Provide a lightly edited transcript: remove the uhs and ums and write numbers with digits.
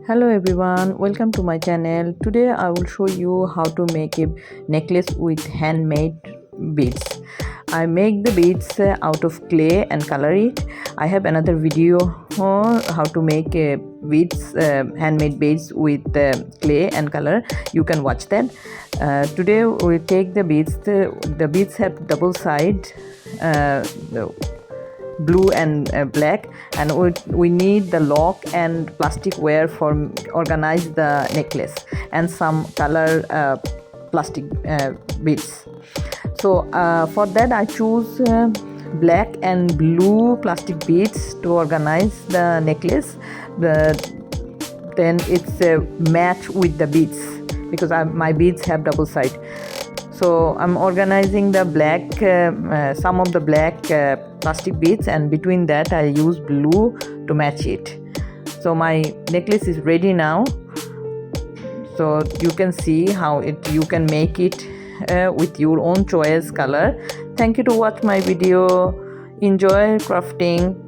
Hello everyone, welcome to my channel. Today I will show you how to make a necklace with handmade beads. I make the beads out of clay and color it. I have another video how to make beads, handmade beads with clay and color. You can watch that. Today we take the beads. The beads have double side. Blue and black, and we need the lock and plastic wire for organize the necklace and some color plastic beads. So for that I choose black and blue plastic beads to organize the necklace. Then it's a match with the beads because my beads have double side. So I'm organizing the black, some of the black plastic beads, and between that I use blue to match it. So my necklace is ready now. So you can see how you can make it with your own choice color. Thank you to watch my video. Enjoy crafting.